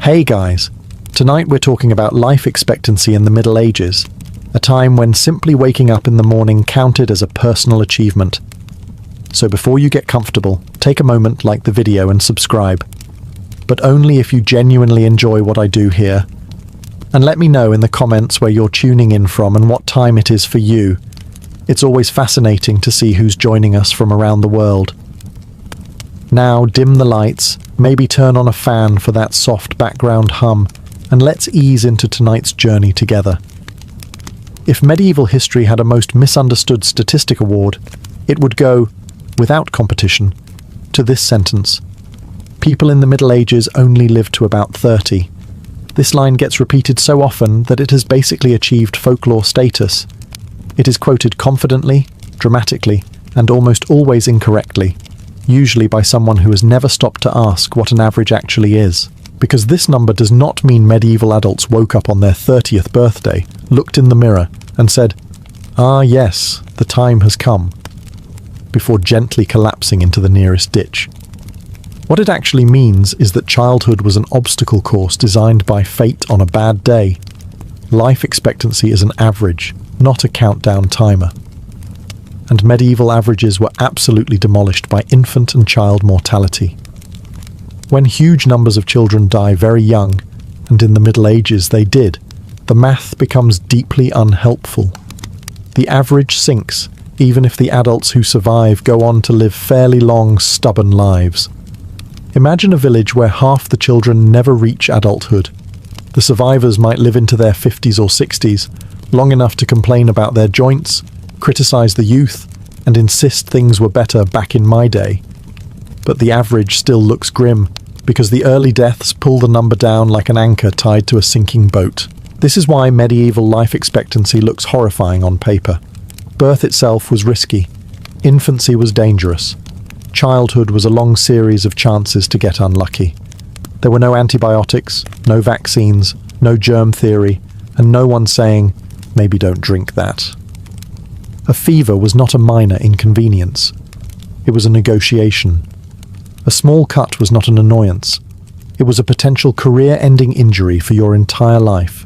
Hey guys, tonight we're talking about life expectancy in the Middle Ages, a time when simply waking up in the morning counted as a personal achievement. So before you get comfortable, take a moment, like the video and subscribe. But only if you genuinely enjoy what I do here. And let me know in the comments where you're tuning in from and what time it is for you. It's always fascinating to see who's joining us from around the world. Now dim the lights, maybe turn on a fan for that soft background hum, and let's ease into tonight's journey together. If medieval history had a most misunderstood statistic award, it would go, without competition, to this sentence: people in the Middle Ages only lived to about 30. This line gets repeated so often that it has basically achieved folklore status. It is quoted confidently, dramatically, and almost always incorrectly, usually by someone who has never stopped to ask what an average actually is. Because this number does not mean medieval adults woke up on their 30th birthday, looked in the mirror, and said, "Ah yes, the time has come," before gently collapsing into the nearest ditch. What it actually means is that childhood was an obstacle course designed by fate on a bad day. Life expectancy is an average, not a countdown timer. And medieval averages were absolutely demolished by infant and child mortality. When huge numbers of children die very young, and in the Middle Ages they did, the math becomes deeply unhelpful. The average sinks, even if the adults who survive go on to live fairly long, stubborn lives. Imagine a village where half the children never reach adulthood. The survivors might live into their 50s or 60s, long enough to complain about their joints, criticize the youth, and insist things were better back in my day. But the average still looks grim, because the early deaths pull the number down like an anchor tied to a sinking boat. This is why medieval life expectancy looks horrifying on paper. Birth itself was risky. Infancy was dangerous. Childhood was a long series of chances to get unlucky. There were no antibiotics, no vaccines, no germ theory, and no one saying, "Maybe don't drink that." A fever was not a minor inconvenience. It was a negotiation. A small cut was not an annoyance. It was a potential career-ending injury for your entire life.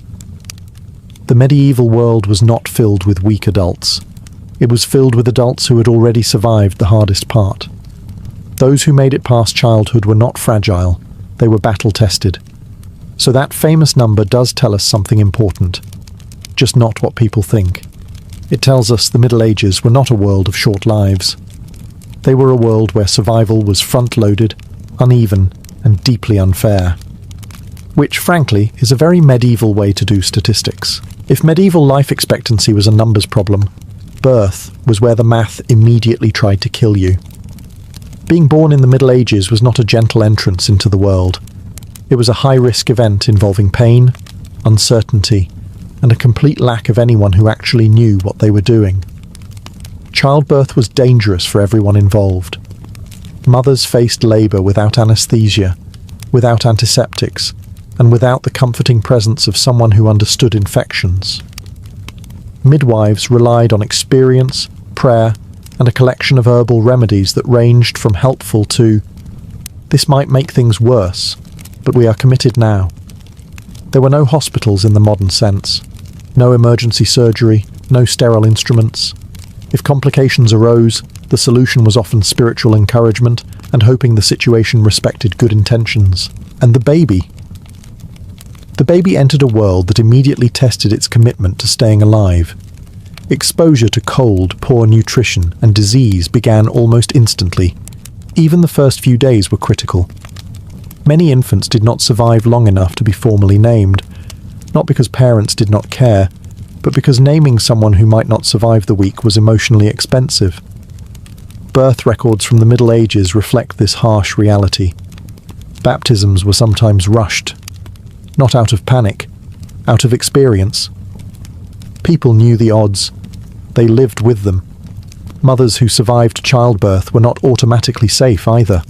The medieval world was not filled with weak adults. It was filled with adults who had already survived the hardest part. Those who made it past childhood were not fragile. They were battle-tested. So that famous number does tell us something important. Just not what people think. It tells us the Middle Ages were not a world of short lives. They were a world where survival was front-loaded, uneven, and deeply unfair. Which, frankly, is a very medieval way to do statistics. If medieval life expectancy was a numbers problem, birth was where the math immediately tried to kill you. Being born in the Middle Ages was not a gentle entrance into the world. It was a high-risk event involving pain, uncertainty, and a complete lack of anyone who actually knew what they were doing. Childbirth was dangerous for everyone involved. Mothers faced labour without anaesthesia, without antiseptics, and without the comforting presence of someone who understood infections. Midwives relied on experience, prayer, and a collection of herbal remedies that ranged from helpful to, "This might make things worse, but we are committed now." There were no hospitals in the modern sense. No emergency surgery, no sterile instruments. If complications arose, the solution was often spiritual encouragement and hoping the situation respected good intentions. And the baby? The baby entered a world that immediately tested its commitment to staying alive. Exposure to cold, poor nutrition, and disease began almost instantly. Even the first few days were critical. Many infants did not survive long enough to be formally named, not because parents did not care, but because naming someone who might not survive the week was emotionally expensive. Birth records from the Middle Ages reflect this harsh reality. Baptisms were sometimes rushed, not out of panic, out of experience. People knew the odds. They lived with them. Mothers who survived childbirth were not automatically safe either.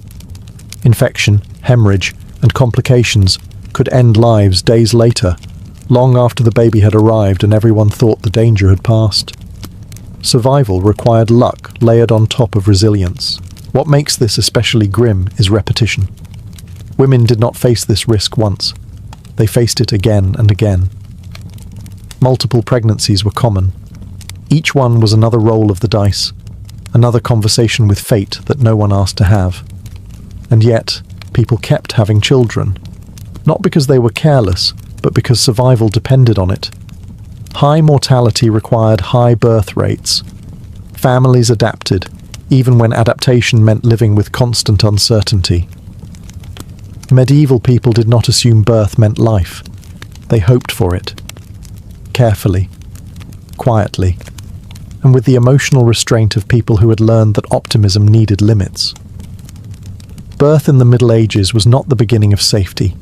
Infection, hemorrhage, and complications could end lives days later, long after the baby had arrived and everyone thought the danger had passed. Survival required luck layered on top of resilience. What makes this especially grim is repetition. Women did not face this risk once. They faced it again and again. Multiple pregnancies were common. Each one was another roll of the dice, another conversation with fate that no one asked to have. And yet, people kept having children, not because they were careless, but because survival depended on it. High mortality required high birth rates. Families adapted, even when adaptation meant living with constant uncertainty. Medieval people did not assume birth meant life. They hoped for it. Carefully, quietly, and with the emotional restraint of people who had learned that optimism needed limits. Birth in the Middle Ages was not the beginning of safety.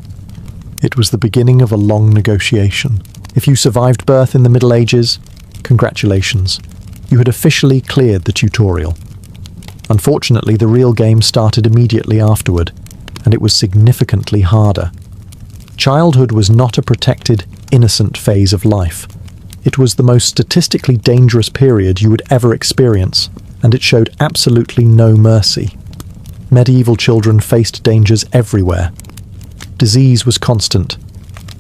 It was the beginning of a long negotiation. If you survived birth in the Middle Ages, congratulations. You had officially cleared the tutorial. Unfortunately, the real game started immediately afterward, and it was significantly harder. Childhood was not a protected, innocent phase of life. It was the most statistically dangerous period you would ever experience, and it showed absolutely no mercy. Medieval children faced dangers everywhere. Disease was constant.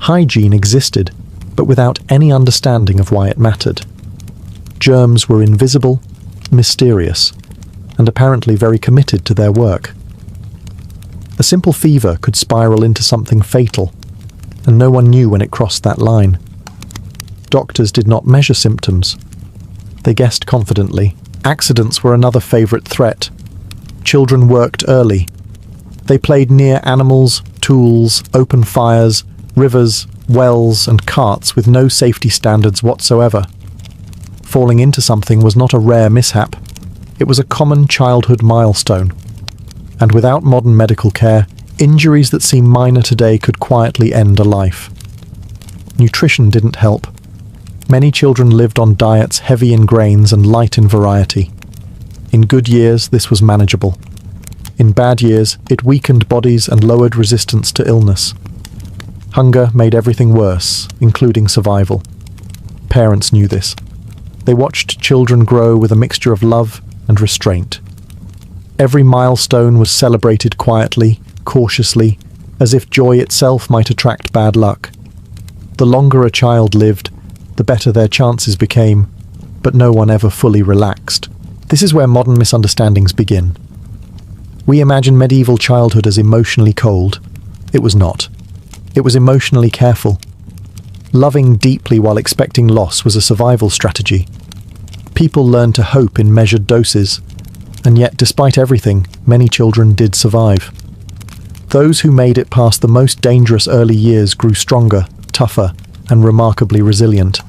Hygiene existed, but without any understanding of why it mattered. Germs were invisible, mysterious, and apparently very committed to their work. A simple fever could spiral into something fatal, and no one knew when it crossed that line. Doctors did not measure symptoms. They guessed confidently. Accidents were another favourite threat. Children worked early. They played near animals, tools, open fires, rivers, wells, and carts with no safety standards whatsoever. Falling into something was not a rare mishap. It was a common childhood milestone. And without modern medical care, injuries that seem minor today could quietly end a life. Nutrition didn't help. Many children lived on diets heavy in grains and light in variety. In good years, this was manageable. In bad years, it weakened bodies and lowered resistance to illness. Hunger made everything worse, including survival. Parents knew this. They watched children grow with a mixture of love and restraint. Every milestone was celebrated quietly, cautiously, as if joy itself might attract bad luck. The longer a child lived, the better their chances became, but no one ever fully relaxed. This is where modern misunderstandings begin. We imagine medieval childhood as emotionally cold. It was not. It was emotionally careful. Loving deeply while expecting loss was a survival strategy. People learned to hope in measured doses, and yet, despite everything, many children did survive. Those who made it past the most dangerous early years grew stronger, tougher, and remarkably resilient.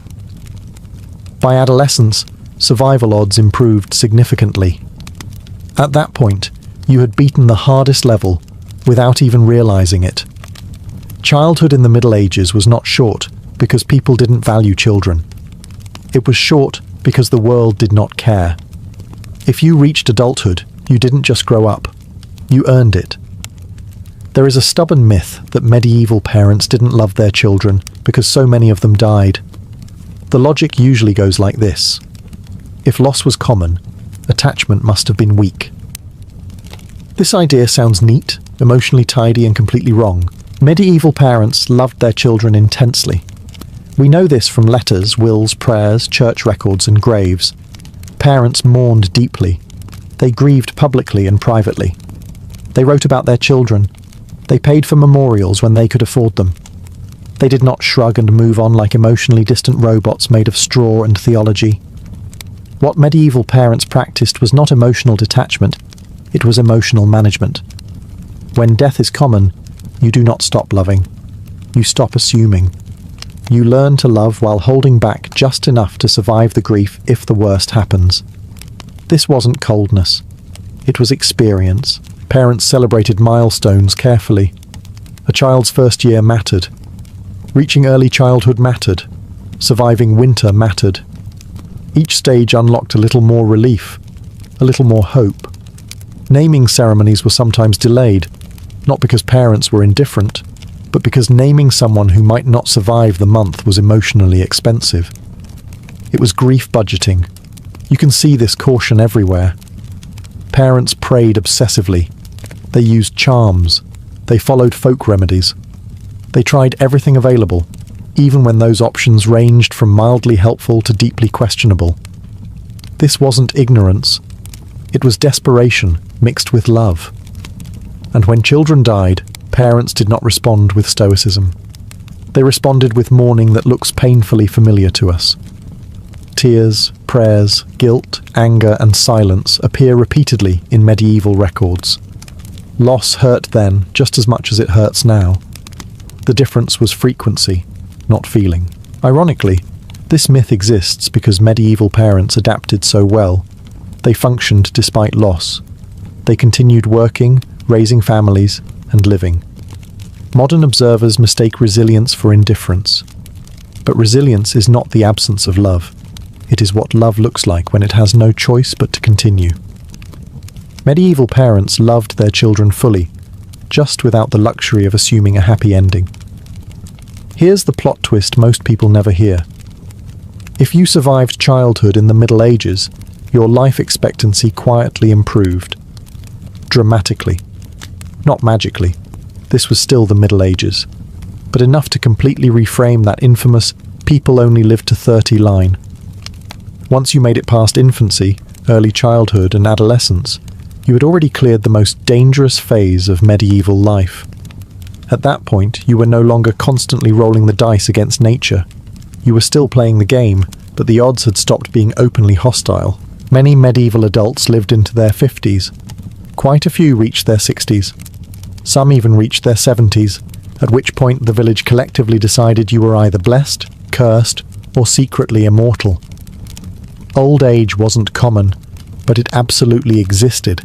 By adolescence, survival odds improved significantly. At that point, you had beaten the hardest level without even realizing it. Childhood in the Middle Ages was not short because people didn't value children. It was short because the world did not care. If you reached adulthood, you didn't just grow up. You earned it. There is a stubborn myth that medieval parents didn't love their children because so many of them died. The logic usually goes like this. If loss was common, attachment must have been weak. This idea sounds neat, emotionally tidy, and completely wrong. Medieval parents loved their children intensely. We know this from letters, wills, prayers, church records, and graves. Parents mourned deeply. They grieved publicly and privately. They wrote about their children. They paid for memorials when they could afford them. They did not shrug and move on like emotionally distant robots made of straw and theology. What medieval parents practiced was not emotional detachment, it was emotional management. When death is common, you do not stop loving. You stop assuming. You learn to love while holding back just enough to survive the grief if the worst happens. This wasn't coldness. It was experience. Parents celebrated milestones carefully. A child's first year mattered. Reaching early childhood mattered. Surviving winter mattered. Each stage unlocked a little more relief, a little more hope. Naming ceremonies were sometimes delayed, not because parents were indifferent, but because naming someone who might not survive the month was emotionally expensive. It was grief budgeting. You can see this caution everywhere. Parents prayed obsessively. They used charms. They followed folk remedies. They tried everything available, even when those options ranged from mildly helpful to deeply questionable. This wasn't ignorance. It was desperation mixed with love. And when children died, parents did not respond with stoicism. They responded with mourning that looks painfully familiar to us. Tears, prayers, guilt, anger, and silence appear repeatedly in medieval records. Loss hurt then just as much as it hurts now. The difference was frequency, not feeling. Ironically, this myth exists because medieval parents adapted so well. They functioned despite loss. They continued working, raising families, and living. Modern observers mistake resilience for indifference. But resilience is not the absence of love. It is what love looks like when it has no choice but to continue. Medieval parents loved their children fully, just without the luxury of assuming a happy ending. Here's the plot twist most people never hear. If you survived childhood in the Middle Ages, your life expectancy quietly improved. Dramatically. Not magically. This was still the Middle Ages, but enough to completely reframe that infamous "people only live to 30" line. Once you made it past infancy, early childhood, and adolescence, you had already cleared the most dangerous phase of medieval life. At that point, you were no longer constantly rolling the dice against nature. You were still playing the game, but the odds had stopped being openly hostile. Many medieval adults lived into their 50s. Quite a few reached their 60s. Some even reached their 70s, at which point the village collectively decided you were either blessed, cursed, or secretly immortal. Old age wasn't common, but it absolutely existed,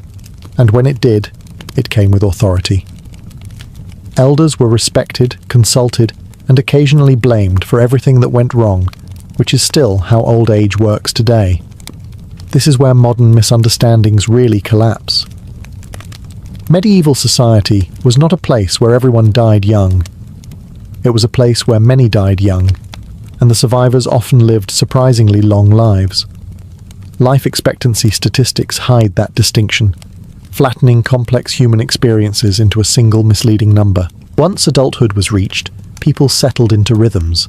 and when it did, it came with authority. Elders were respected, consulted, and occasionally blamed for everything that went wrong, which is still how old age works today. This is where modern misunderstandings really collapse. Medieval society was not a place where everyone died young. It was a place where many died young, and the survivors often lived surprisingly long lives. Life expectancy statistics hide that distinction, flattening complex human experiences into a single misleading number. Once adulthood was reached, people settled into rhythms.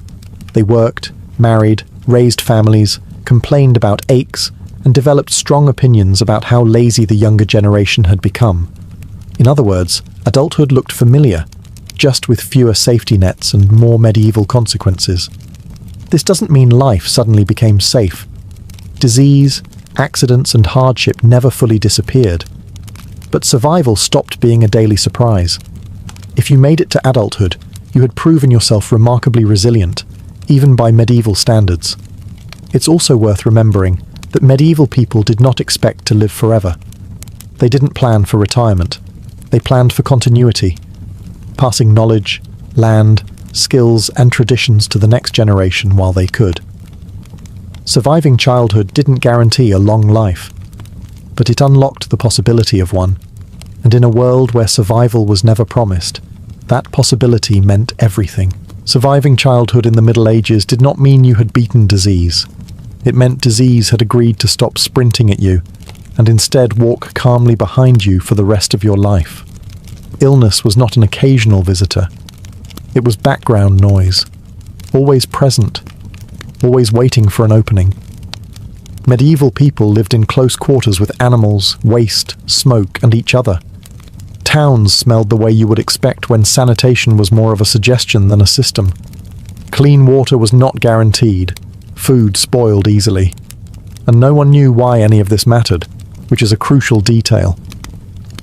They worked, married, raised families, complained about aches, and developed strong opinions about how lazy the younger generation had become. In other words, adulthood looked familiar, just with fewer safety nets and more medieval consequences. This doesn't mean life suddenly became safe. Disease, accidents, and hardship never fully disappeared. But survival stopped being a daily surprise. If you made it to adulthood, you had proven yourself remarkably resilient, even by medieval standards. It's also worth remembering that medieval people did not expect to live forever. They didn't plan for retirement. They planned for continuity, passing knowledge, land, skills, and traditions to the next generation while they could. Surviving childhood didn't guarantee a long life, but it unlocked the possibility of one, and in a world where survival was never promised, that possibility meant everything. Surviving childhood in the Middle Ages did not mean you had beaten disease. It meant disease had agreed to stop sprinting at you, and instead walk calmly behind you for the rest of your life. Illness was not an occasional visitor. It was background noise, always present, always waiting for an opening. Medieval people lived in close quarters with animals, waste, smoke, and each other. Towns smelled the way you would expect when sanitation was more of a suggestion than a system. Clean water was not guaranteed. Food spoiled easily. And no one knew why any of this mattered, which is a crucial detail.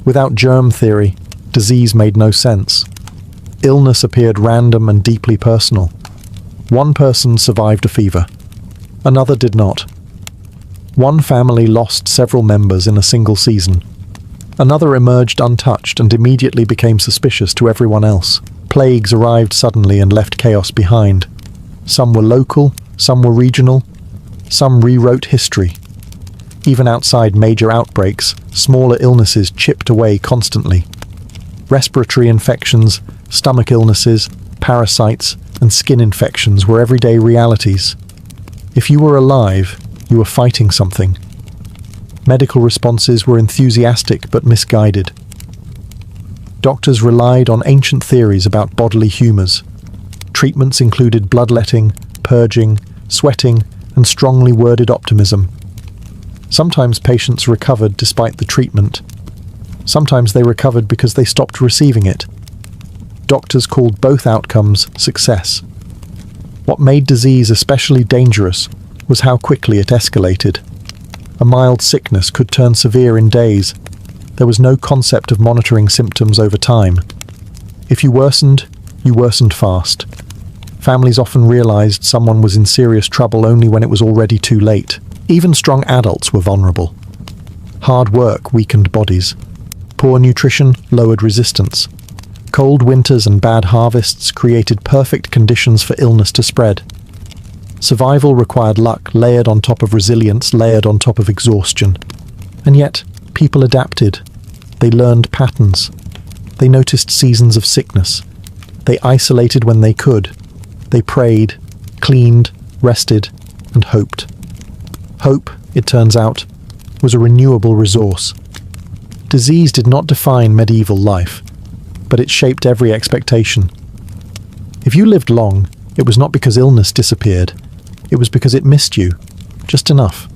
Without germ theory, disease made no sense. Illness appeared random and deeply personal. One person survived a fever. Another did not. One family lost several members in a single season. Another emerged untouched and immediately became suspicious to everyone else. Plagues arrived suddenly and left chaos behind. Some were local, some were regional, some rewrote history. Even outside major outbreaks, smaller illnesses chipped away constantly. Respiratory infections, stomach illnesses, parasites, and skin infections were everyday realities. If you were alive, you were fighting something. Medical responses were enthusiastic but misguided. Doctors relied on ancient theories about bodily humours. Treatments included bloodletting, purging, sweating, and strongly worded optimism. Sometimes patients recovered despite the treatment. Sometimes they recovered because they stopped receiving it. Doctors called both outcomes success. What made disease especially dangerous was how quickly it escalated. A mild sickness could turn severe in days. There was no concept of monitoring symptoms over time. If you worsened fast. Families often realized someone was in serious trouble only when it was already too late. Even strong adults were vulnerable. Hard work weakened bodies. Poor nutrition lowered resistance. Cold winters and bad harvests created perfect conditions for illness to spread. Survival required luck layered on top of resilience, layered on top of exhaustion. And yet, people adapted. They learned patterns. They noticed seasons of sickness. They isolated when they could. They prayed, cleaned, rested, and hoped. Hope, it turns out, was a renewable resource. Disease did not define medieval life, but it shaped every expectation. If you lived long, it was not because illness disappeared. It was because it missed you, just enough.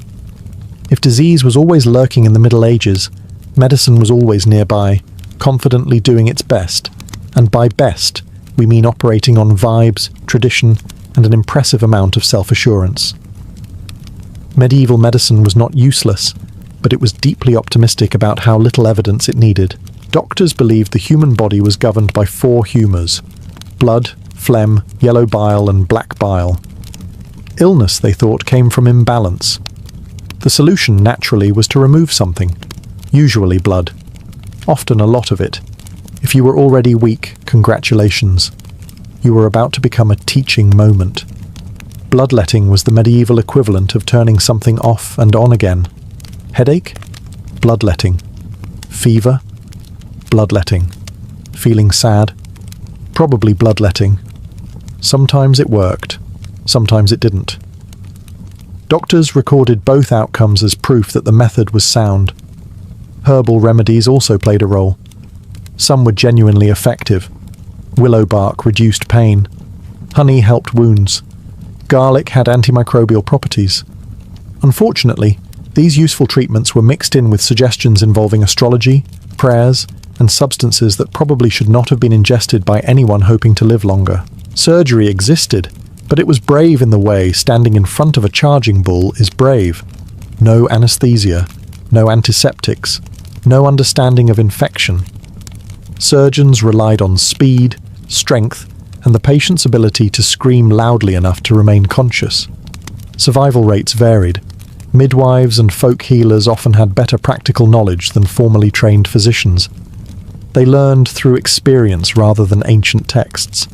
If disease was always lurking in the Middle Ages, medicine was always nearby, confidently doing its best. And by best, we mean operating on vibes, tradition, and an impressive amount of self-assurance. Medieval medicine was not useless, but it was deeply optimistic about how little evidence it needed. Doctors believed the human body was governed by 4 humours: blood, phlegm, yellow bile, and black bile. Illness, they thought, came from imbalance. The solution, naturally, was to remove something, usually blood, often a lot of it. If you were already weak, congratulations. You were about to become a teaching moment. Bloodletting was the medieval equivalent of turning something off and on again. Headache? Bloodletting. Fever? Bloodletting. Feeling sad? Probably bloodletting. Sometimes it worked. Sometimes it didn't. Doctors recorded both outcomes as proof that the method was sound. Herbal remedies also played a role. Some were genuinely effective. Willow bark reduced pain. Honey helped wounds. Garlic had antimicrobial properties. Unfortunately, these useful treatments were mixed in with suggestions involving astrology, prayers, and substances that probably should not have been ingested by anyone hoping to live longer. Surgery existed, but it was brave in the way standing in front of a charging bull is brave. No anesthesia, no antiseptics, no understanding of infection. Surgeons relied on speed, strength, and the patient's ability to scream loudly enough to remain conscious. Survival rates varied. Midwives and folk healers often had better practical knowledge than formally trained physicians. They learned through experience rather than ancient texts.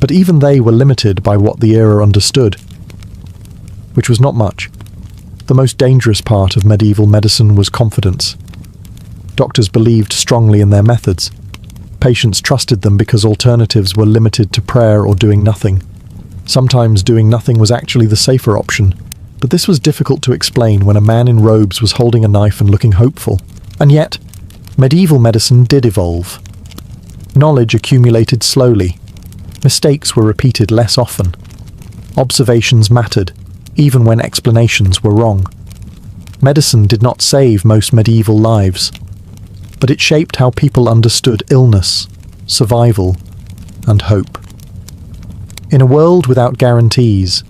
But even they were limited by what the era understood, which was not much. The most dangerous part of medieval medicine was confidence. Doctors believed strongly in their methods. Patients trusted them because alternatives were limited to prayer or doing nothing. Sometimes doing nothing was actually the safer option, but this was difficult to explain when a man in robes was holding a knife and looking hopeful. And yet, medieval medicine did evolve. Knowledge accumulated slowly. Mistakes were repeated less often. Observations mattered, even when explanations were wrong. Medicine did not save most medieval lives, but it shaped how people understood illness, survival, and hope. In a world without guarantees,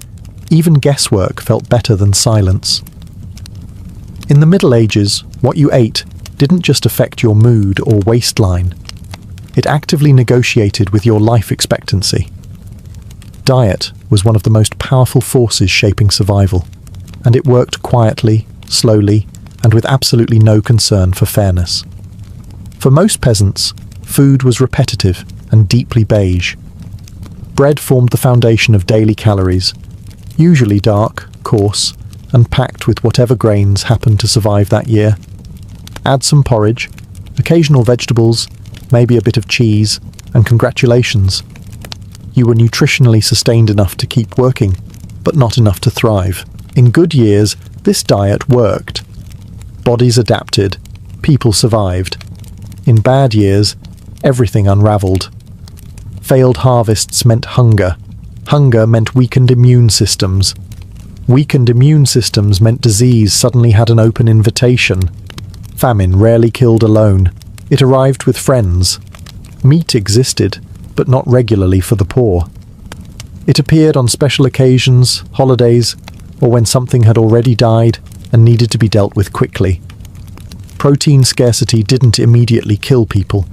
even guesswork felt better than silence. In the Middle Ages, what you ate didn't just affect your mood or waistline. It actively negotiated with your life expectancy. Diet was one of the most powerful forces shaping survival, and it worked quietly, slowly, and with absolutely no concern for fairness. For most peasants, food was repetitive and deeply beige. Bread formed the foundation of daily calories, usually dark, coarse, and packed with whatever grains happened to survive that year. Add some porridge, occasional vegetables, maybe a bit of cheese, and congratulations. You were nutritionally sustained enough to keep working, but not enough to thrive. In good years, this diet worked. Bodies adapted, people survived. In bad years, everything unraveled. Failed harvests meant hunger. Hunger meant weakened immune systems. Weakened immune systems meant disease suddenly had an open invitation. Famine rarely killed alone. It arrived with friends. Meat existed, but not regularly for the poor. It appeared on special occasions, holidays, or when something had already died and needed to be dealt with quickly. Protein scarcity didn't immediately kill people,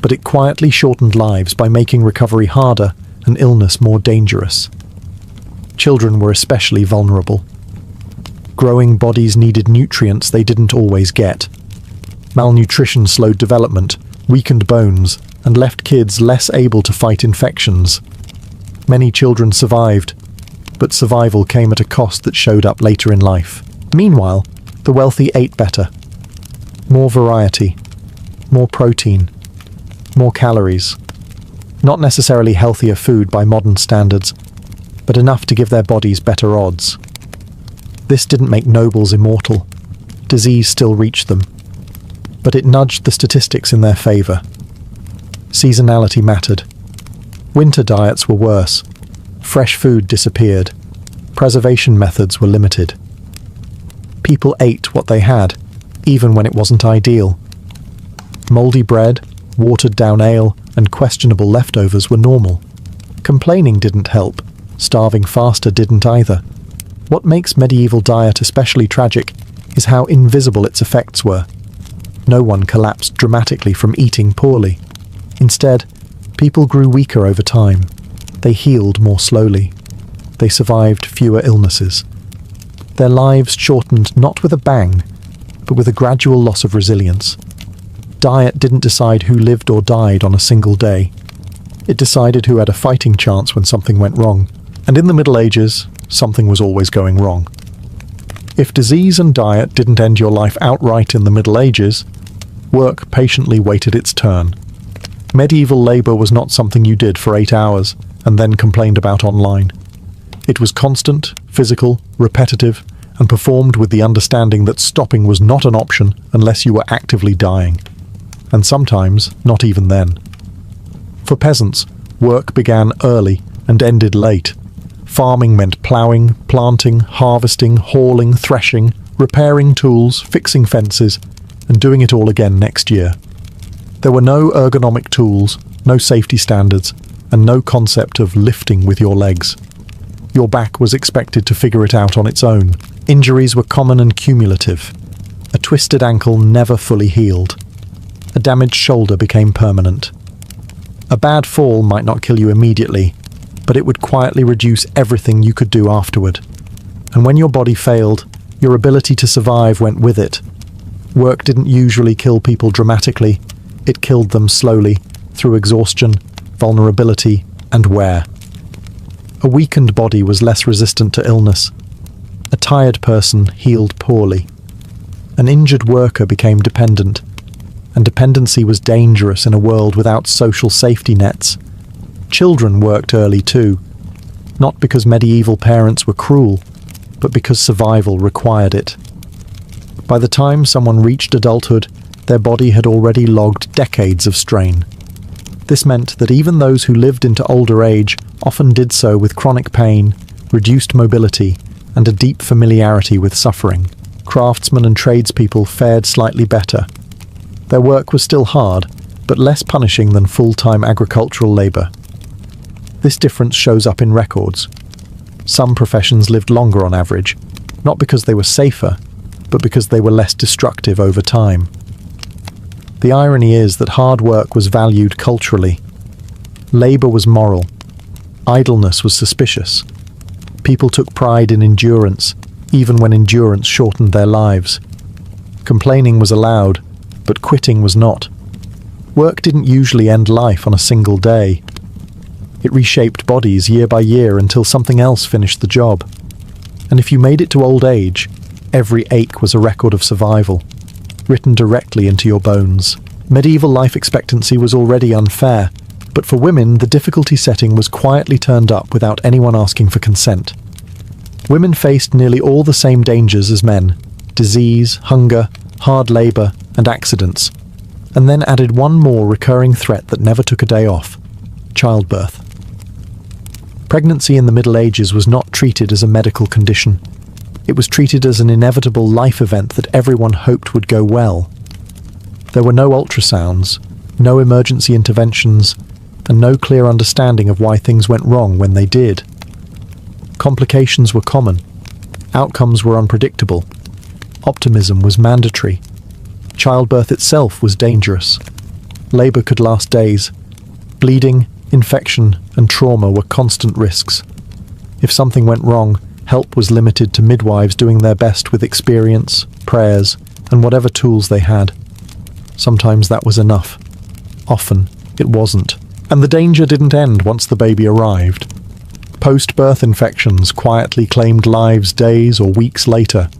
but it quietly shortened lives by making recovery harder and illness more dangerous. Children were especially vulnerable. Growing bodies needed nutrients they didn't always get. Malnutrition slowed development, weakened bones, and left kids less able to fight infections. Many children survived, but survival came at a cost that showed up later in life. Meanwhile, the wealthy ate better. More variety, more protein, more calories. Not necessarily healthier food by modern standards, but enough to give their bodies better odds. This didn't make nobles immortal. Disease still reached them, but it nudged the statistics in their favor. Seasonality mattered. Winter diets were worse. Fresh food disappeared. Preservation methods were limited. People ate what they had, even when it wasn't ideal. Mouldy bread, watered-down ale, and questionable leftovers were normal. Complaining didn't help. Starving faster didn't either. What makes medieval diet especially tragic is how invisible its effects were. No one collapsed dramatically from eating poorly. Instead, people grew weaker over time. They healed more slowly. They survived fewer illnesses. Their lives shortened not with a bang, but with a gradual loss of resilience. Diet didn't decide who lived or died on a single day. It decided who had a fighting chance when something went wrong. And in the Middle Ages, something was always going wrong. If disease and diet didn't end your life outright in the Middle Ages, work patiently waited its turn. Medieval labor was not something you did for 8 hours and then complained about online. It was constant, physical, repetitive, and performed with the understanding that stopping was not an option unless you were actively dying. And sometimes, not even then. For peasants, work began early and ended late. Farming meant ploughing, planting, harvesting, hauling, threshing, repairing tools, fixing fences, and doing it all again next year. There were no ergonomic tools, no safety standards, and no concept of lifting with your legs. Your back was expected to figure it out on its own. Injuries were common and cumulative. A twisted ankle never fully healed. A damaged shoulder became permanent. A bad fall might not kill you immediately, but it would quietly reduce everything you could do afterward. And when your body failed, your ability to survive went with it. Work didn't usually kill people dramatically. It killed them slowly, through exhaustion, vulnerability, and wear. A weakened body was less resistant to illness. A tired person healed poorly. An injured worker became dependent, and dependency was dangerous in a world without social safety nets. Children worked early too, not because medieval parents were cruel, but because survival required it. By the time someone reached adulthood, their body had already logged decades of strain. This meant that even those who lived into older age often did so with chronic pain, reduced mobility, and a deep familiarity with suffering. Craftsmen and tradespeople fared slightly better. Their work was still hard, but less punishing than full-time agricultural labour. This difference shows up in records. Some professions lived longer on average, not because they were safer, but because they were less destructive over time. The irony is that hard work was valued culturally. Labour was moral. Idleness was suspicious. People took pride in endurance, even when endurance shortened their lives. Complaining was allowed, but quitting was not. Work didn't usually end life on a single day. It reshaped bodies year by year until something else finished the job. And if you made it to old age, every ache was a record of survival, written directly into your bones. Medieval life expectancy was already unfair, but for women the difficulty setting was quietly turned up without anyone asking for consent. Women faced nearly all the same dangers as men: disease, hunger, hard labour, and accidents. and then added one more recurring threat that never took a day off: childbirth. Pregnancy in the Middle Ages was not treated as a medical condition. It was treated as an inevitable life event that everyone hoped would go well. There were no ultrasounds, no emergency interventions, and no clear understanding of why things went wrong when they did. Complications were common. Outcomes were unpredictable. Optimism was mandatory. Childbirth itself was dangerous. Labor could last days. Bleeding, infection, and trauma were constant risks. If something went wrong, help was limited to midwives doing their best with experience, prayers, and whatever tools they had. Sometimes that was enough. Often, it wasn't. And the danger didn't end once the baby arrived. Post-birth infections quietly claimed lives days or weeks later.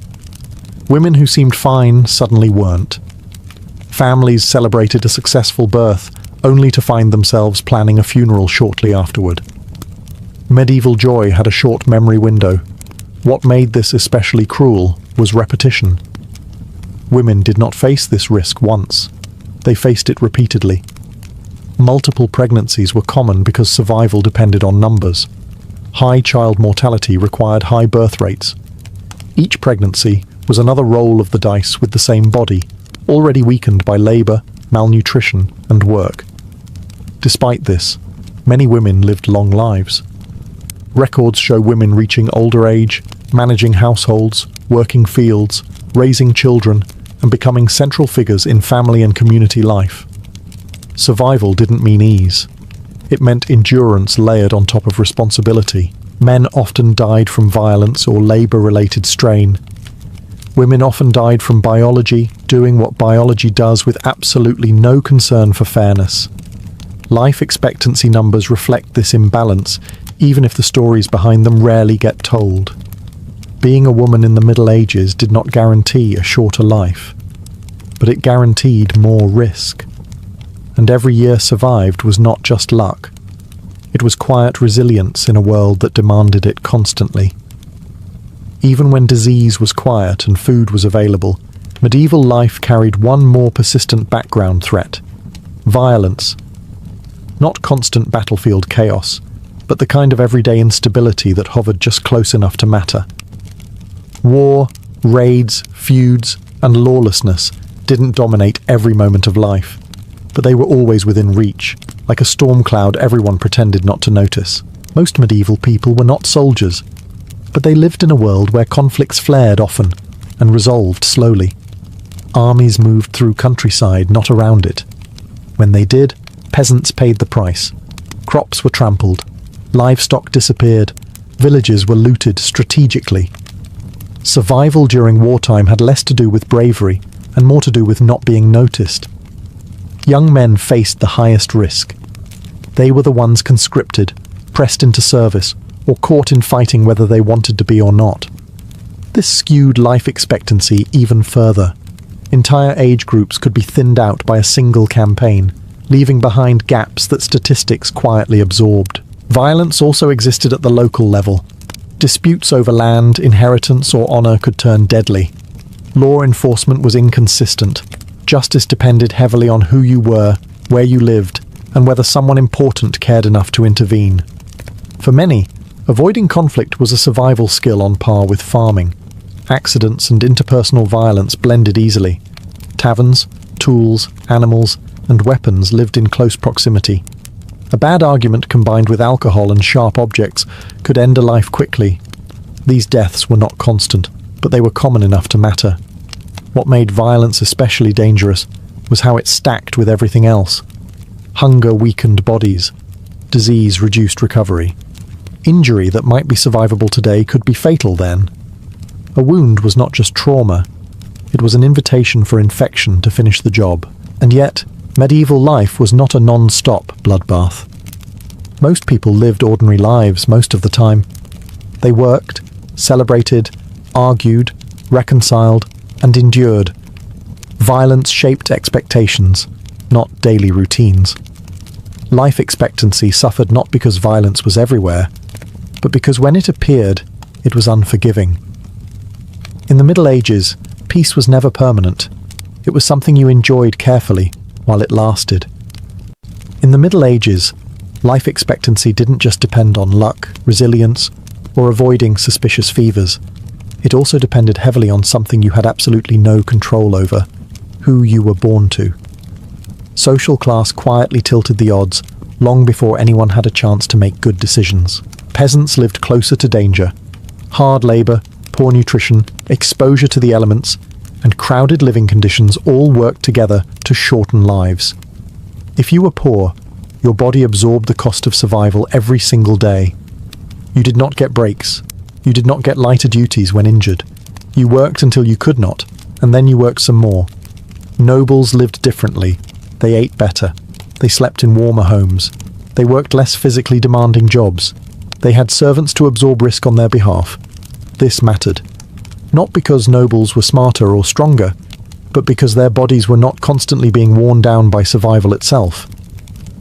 Women who seemed fine suddenly weren't. Families celebrated a successful birth, only to find themselves planning a funeral shortly afterward. Medieval joy had a short memory window. What made this especially cruel was repetition. Women did not face this risk once. They faced it repeatedly. Multiple pregnancies were common because survival depended on numbers. High child mortality required high birth rates. Each pregnancy was another roll of the dice with the same body, already weakened by labor, malnutrition, and work. Despite this, many women lived long lives. Records show women reaching older age, managing households, working fields, raising children, and becoming central figures in family and community life. Survival didn't mean ease. It meant endurance layered on top of responsibility. Men often died from violence or labor-related strain. Women often died from biology, doing what biology does with absolutely no concern for fairness. Life expectancy numbers reflect this imbalance, even if the stories behind them rarely get told. Being a woman in the Middle Ages did not guarantee a shorter life, but it guaranteed more risk. And every year survived was not just luck. It was quiet resilience in a world that demanded it constantly. Even when disease was quiet and food was available, medieval life carried one more persistent background threat: violence. Not constant battlefield chaos, but the kind of everyday instability that hovered just close enough to matter. War, raids, feuds, and lawlessness didn't dominate every moment of life, but they were always within reach, like a storm cloud everyone pretended not to notice. Most medieval people were not soldiers, but they lived in a world where conflicts flared often and resolved slowly. Armies moved through countryside, not around it. When they did, peasants paid the price. Crops were trampled, livestock disappeared, villages were looted strategically. Survival during wartime had less to do with bravery and more to do with not being noticed. Young men faced the highest risk. They were the ones conscripted, pressed into service, or caught in fighting whether they wanted to be or not. This skewed life expectancy even further. Entire age groups could be thinned out by a single campaign, leaving behind gaps that statistics quietly absorbed. Violence also existed at the local level. Disputes over land, inheritance, or honor could turn deadly. Law enforcement was inconsistent. Justice depended heavily on who you were, where you lived, and whether someone important cared enough to intervene. For many, avoiding conflict was a survival skill on par with farming. Accidents and interpersonal violence blended easily. Taverns, tools, animals, and weapons lived in close proximity. A bad argument combined with alcohol and sharp objects could end a life quickly. These deaths were not constant, but they were common enough to matter. What made violence especially dangerous was how it stacked with everything else. Hunger weakened bodies. Disease reduced recovery. Injury that might be survivable today could be fatal then. A wound was not just trauma. It was an invitation for infection to finish the job. And yet, medieval life was not a non-stop bloodbath. Most people lived ordinary lives most of the time. They worked, celebrated, argued, reconciled, and endured. Violence shaped expectations, not daily routines. Life expectancy suffered not because violence was everywhere, but because when it appeared, it was unforgiving. In the Middle Ages, peace was never permanent. It was something you enjoyed carefully, while it lasted. In the Middle Ages, life expectancy didn't just depend on luck, resilience, or avoiding suspicious fevers. It also depended heavily on something you had absolutely no control over: who you were born to. Social class quietly tilted the odds long before anyone had a chance to make good decisions. Peasants lived closer to danger. Hard labour, poor nutrition, exposure to the elements, and crowded living conditions all worked together to shorten lives. If you were poor, your body absorbed the cost of survival every single day. You did not get breaks. You did not get lighter duties when injured. You worked until you could not, and then you worked some more. Nobles lived differently. They ate better. They slept in warmer homes. They worked less physically demanding jobs. They had servants to absorb risk on their behalf. This mattered. Not because nobles were smarter or stronger, but because their bodies were not constantly being worn down by survival itself.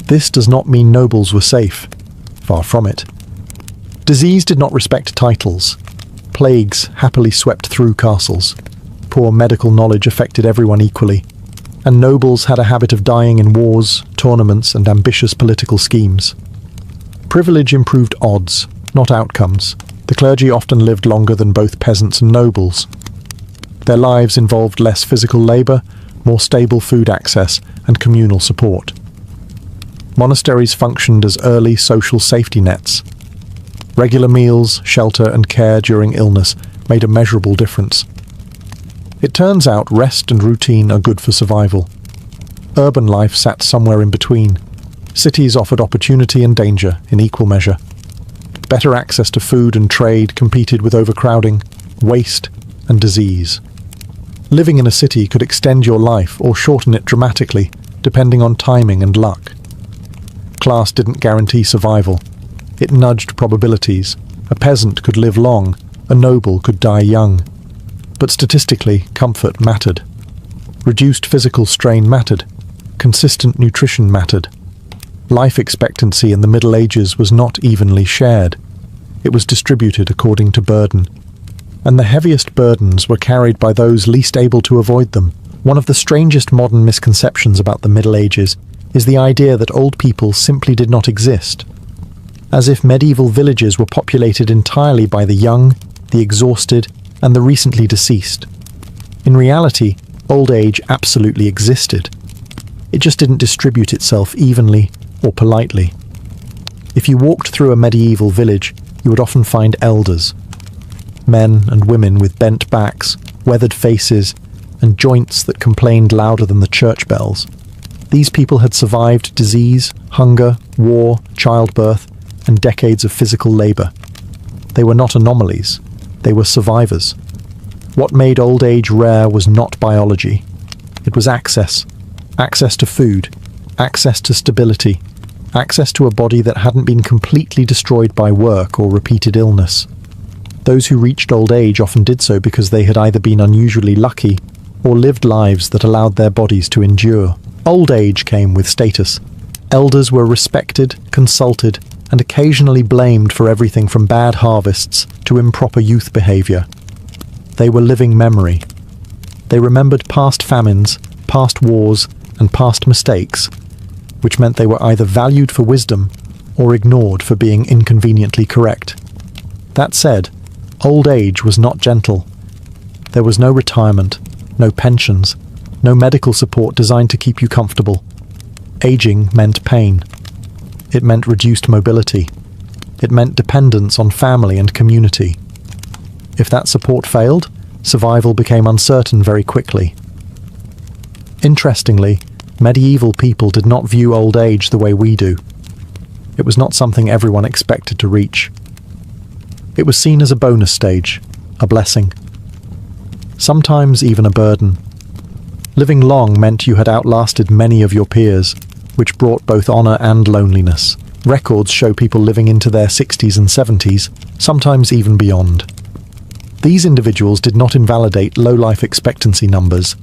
This does not mean nobles were safe. Far from it. Disease did not respect titles. Plagues happily swept through castles. Poor medical knowledge affected everyone equally. And nobles had a habit of dying in wars, tournaments, and ambitious political schemes. Privilege improved odds, not outcomes. The clergy often lived longer than both peasants and nobles. Their lives involved less physical labour, more stable food access, and communal support. Monasteries functioned as early social safety nets. Regular meals, shelter, and care during illness made a measurable difference. It turns out rest and routine are good for survival. Urban life sat somewhere in between. Cities offered opportunity and danger in equal measure. Better access to food and trade competed with overcrowding, waste, and disease. Living in a city could extend your life or shorten it dramatically, depending on timing and luck. Class didn't guarantee survival. It nudged probabilities. A peasant could live long, a noble could die young. But statistically, comfort mattered. Reduced physical strain mattered. Consistent nutrition mattered. Life expectancy in the Middle Ages was not evenly shared. It was distributed according to burden. And the heaviest burdens were carried by those least able to avoid them. One of the strangest modern misconceptions about the Middle Ages is the idea that old people simply did not exist. As if medieval villages were populated entirely by the young, the exhausted, and the recently deceased. In reality, old age absolutely existed. It just didn't distribute itself evenly or politely. If you walked through a medieval village, you would often find elders. Men and women with bent backs, weathered faces, and joints that complained louder than the church bells. These people had survived disease, hunger, war, childbirth, and decades of physical labour. They were not anomalies. They were survivors. What made old age rare was not biology. It was access. Access to food. Access to stability. Access to a body that hadn't been completely destroyed by work or repeated illness. Those who reached old age often did so because they had either been unusually lucky or lived lives that allowed their bodies to endure. Old age came with status. Elders were respected, consulted, and occasionally blamed for everything from bad harvests to improper youth behaviour. They were living memory. They remembered past famines, past wars, and past mistakes, which meant they were either valued for wisdom or ignored for being inconveniently correct. That said, old age was not gentle. There was no retirement, no pensions, no medical support designed to keep you comfortable. Aging meant pain. It meant reduced mobility. It meant dependence on family and community. If that support failed, survival became uncertain very quickly. Interestingly, medieval people did not view old age the way we do. It was not something everyone expected to reach. It was seen as a bonus stage, a blessing. Sometimes even a burden. Living long meant you had outlasted many of your peers, which brought both honour and loneliness. Records show people living into their 60s and 70s, sometimes even beyond. These individuals did not invalidate low life expectancy numbers.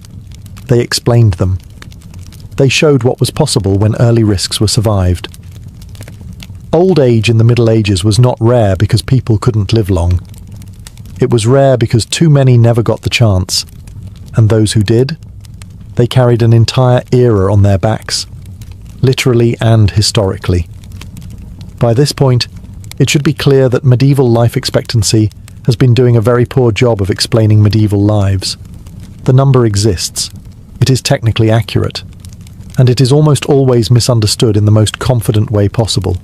They explained them. They showed what was possible when early risks were survived. Old age in the Middle Ages was not rare because people couldn't live long. It was rare because too many never got the chance. And those who did, They carried an entire era on their backs, literally and historically. By this point, it should be clear that medieval life expectancy has been doing a very poor job of explaining medieval lives. The number exists, it is technically accurate, and it is almost always misunderstood in the most confident way possible.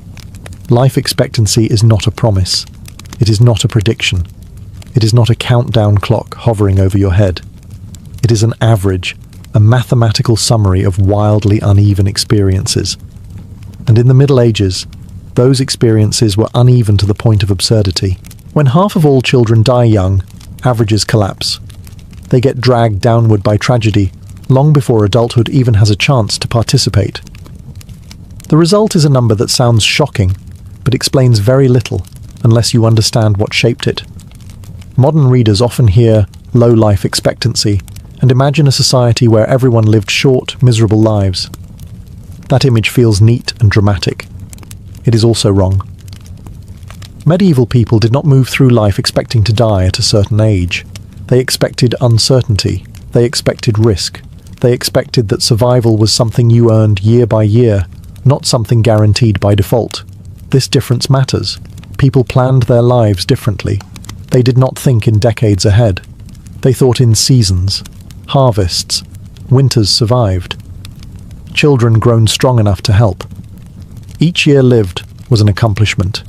Life expectancy is not a promise. It is not a prediction. It is not a countdown clock hovering over your head. It is an average, a mathematical summary of wildly uneven experiences. And in the Middle Ages, those experiences were uneven to the point of absurdity. When half of all children die young, averages collapse. They get dragged downward by tragedy long before adulthood even has a chance to participate. The result is a number that sounds shocking, but explains very little unless you understand what shaped it. Modern readers often hear low life expectancy and imagine a society where everyone lived short, miserable lives. That image feels neat and dramatic. It is also wrong. Medieval people did not move through life expecting to die at a certain age. They expected uncertainty. They expected risk. They expected that survival was something you earned year by year, not something guaranteed by default. This difference matters. People planned their lives differently. They did not think in decades ahead. They thought in seasons, harvests, winters survived. Children grown strong enough to help. Each year lived was an accomplishment,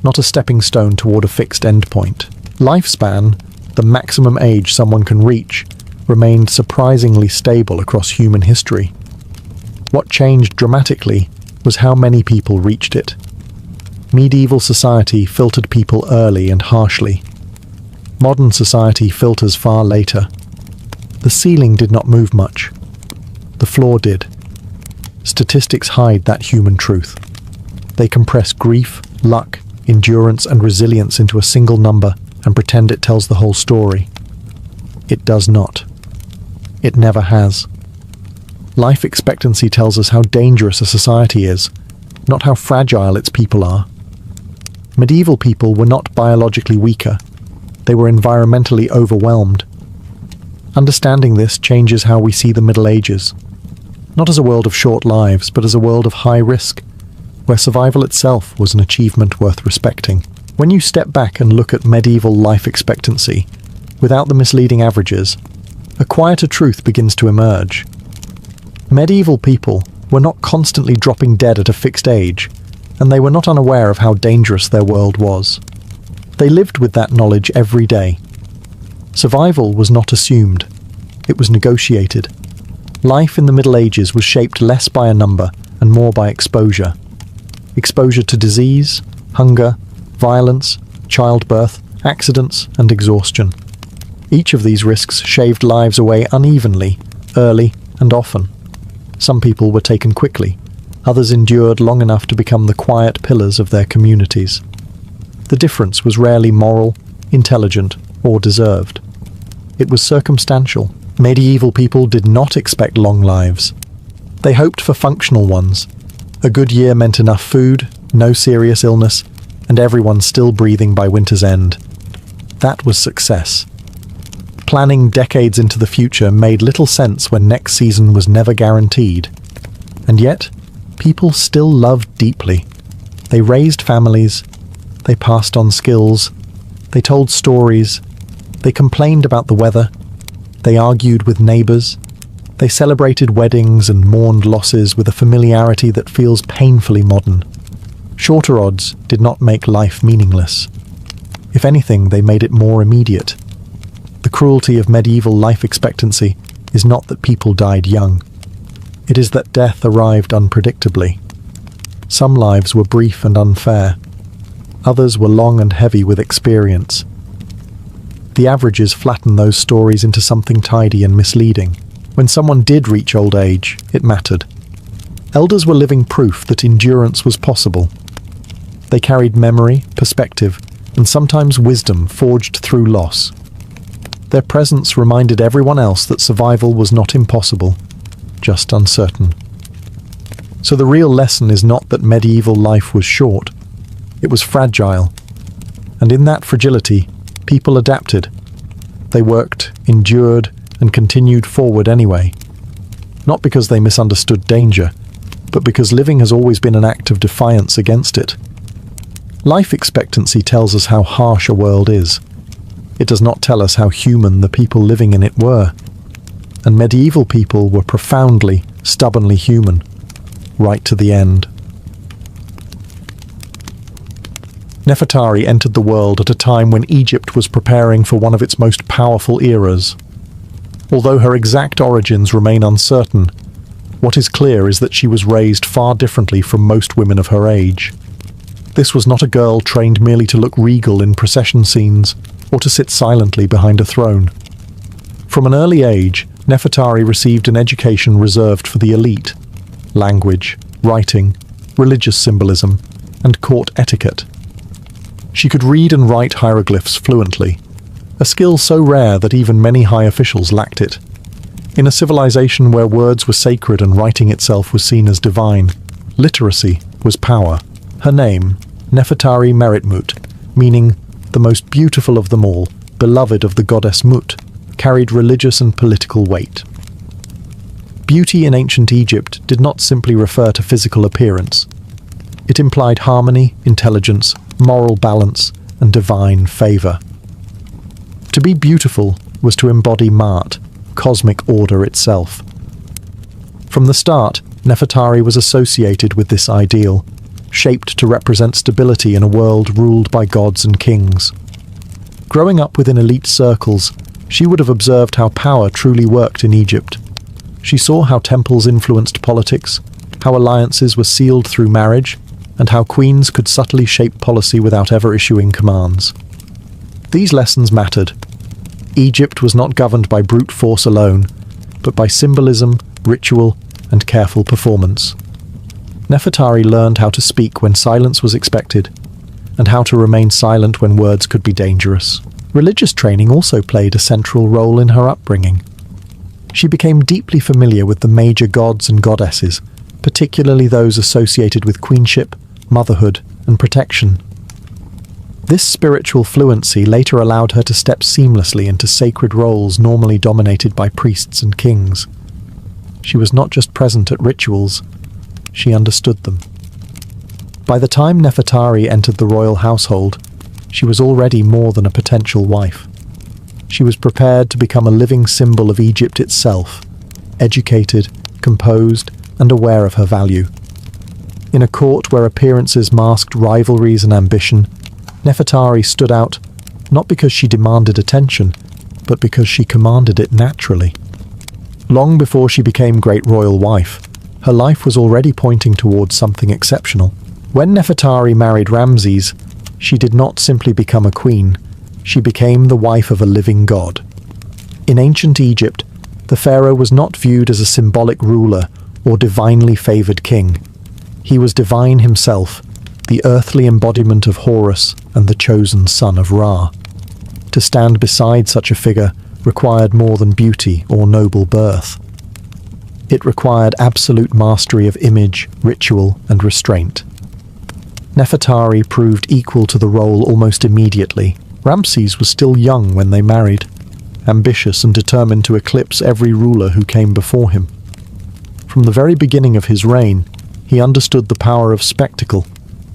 not a stepping stone toward a fixed endpoint. Lifespan, the maximum age someone can reach, remained surprisingly stable across human history. What changed dramatically was how many people reached it. Medieval society filtered people early and harshly. Modern society filters far later. The ceiling did not move much. The floor did. Statistics hide that human truth. They compress grief, luck, endurance, and resilience into a single number and pretend it tells the whole story. It does not. It never has. Life expectancy tells us how dangerous a society is, not how fragile its people are. Medieval people were not biologically weaker. They were environmentally overwhelmed. Understanding this changes how we see the Middle Ages, not as a world of short lives, but as a world of high risk, where survival itself was an achievement worth respecting. When you step back and look at medieval life expectancy, without the misleading averages, a quieter truth begins to emerge. Medieval people were not constantly dropping dead at a fixed age, and they were not unaware of how dangerous their world was. They lived with that knowledge every day. Survival was not assumed. It was negotiated. Life in the Middle Ages was shaped less by a number and more by exposure. Exposure to disease, hunger, violence, childbirth, accidents, and exhaustion. Each of these risks shaved lives away unevenly, early, and often. Some people were taken quickly. Others endured long enough to become the quiet pillars of their communities. The difference was rarely moral, intelligent, or deserved. It was circumstantial. Medieval people did not expect long lives. They hoped for functional ones. A good year meant enough food, no serious illness, and everyone still breathing by winter's end. That was success. Planning decades into the future made little sense when next season was never guaranteed. And yet, people still loved deeply. They raised families, they passed on skills, they told stories, they complained about the weather, they argued with neighbors, they celebrated weddings and mourned losses with a familiarity that feels painfully modern. Shorter odds did not make life meaningless. If anything, they made it more immediate. The cruelty of medieval life expectancy is not that people died young. It is that death arrived unpredictably. Some lives were brief and unfair. Others were long and heavy with experience. The averages flatten those stories into something tidy and misleading. When someone did reach old age, it mattered. Elders were living proof that endurance was possible. They carried memory, perspective, and sometimes wisdom forged through loss. Their presence reminded everyone else that survival was not impossible, just uncertain. So the real lesson is not that medieval life was short. It was fragile. And in that fragility, people adapted. They worked, endured, and continued forward anyway. not because they misunderstood danger, but because living has always been an act of defiance against it. Life expectancy tells us how harsh a world is. It does not tell us how human the people living in it were. And medieval people were profoundly, stubbornly human, right to the end. Nefertari entered the world at a time when Egypt was preparing for one of its most powerful eras. Although her exact origins remain uncertain, what is clear is that she was raised far differently from most women of her age. This was not a girl trained merely to look regal in procession scenes or to sit silently behind a throne. From an early age, Nefertari received an education reserved for the elite: language, writing, religious symbolism, and court etiquette. She could read and write hieroglyphs fluently, a skill so rare that even many high officials lacked it. In a civilization where words were sacred and writing itself was seen as divine, literacy was power. Her name, Nefertari Meritmut, meaning the most beautiful of them all, beloved of the goddess Mut, carried religious and political weight. Beauty in ancient Egypt did not simply refer to physical appearance. It implied harmony, intelligence, moral balance, and divine favor. To be beautiful was to embody Maat, cosmic order itself. From the start, Nefertari was associated with this ideal, shaped to represent stability in a world ruled by gods and kings. Growing up within elite circles, she would have observed how power truly worked in Egypt. She saw how temples influenced politics, how alliances were sealed through marriage, and how queens could subtly shape policy without ever issuing commands. These lessons mattered. Egypt was not governed by brute force alone, but by symbolism, ritual, and careful performance. Nefertari learned how to speak when silence was expected, and how to remain silent when words could be dangerous. Religious training also played a central role in her upbringing. She became deeply familiar with the major gods and goddesses, particularly those associated with queenship, motherhood, and protection. This spiritual fluency later allowed her to step seamlessly into sacred roles normally dominated by priests and kings. She was not just present at rituals, she understood them. By the time Nefertari entered the royal household, she was already more than a potential wife. She was prepared to become a living symbol of Egypt itself, educated, composed, and aware of her value. In a court where appearances masked rivalries and ambition, Nefertari stood out not because she demanded attention, but because she commanded it naturally. Long before she became great royal wife, her life was already pointing towards something exceptional. When Nefertari married Ramses, she did not simply become a queen, she became the wife of a living god. In ancient Egypt, the pharaoh was not viewed as a symbolic ruler or divinely favored king. He was divine himself, the earthly embodiment of Horus and the chosen son of Ra. To stand beside such a figure required more than beauty or noble birth. It required absolute mastery of image, ritual, and restraint. Nefertari proved equal to the role almost immediately. Ramses was still young when they married, ambitious and determined to eclipse every ruler who came before him. From the very beginning of his reign, he understood the power of spectacle,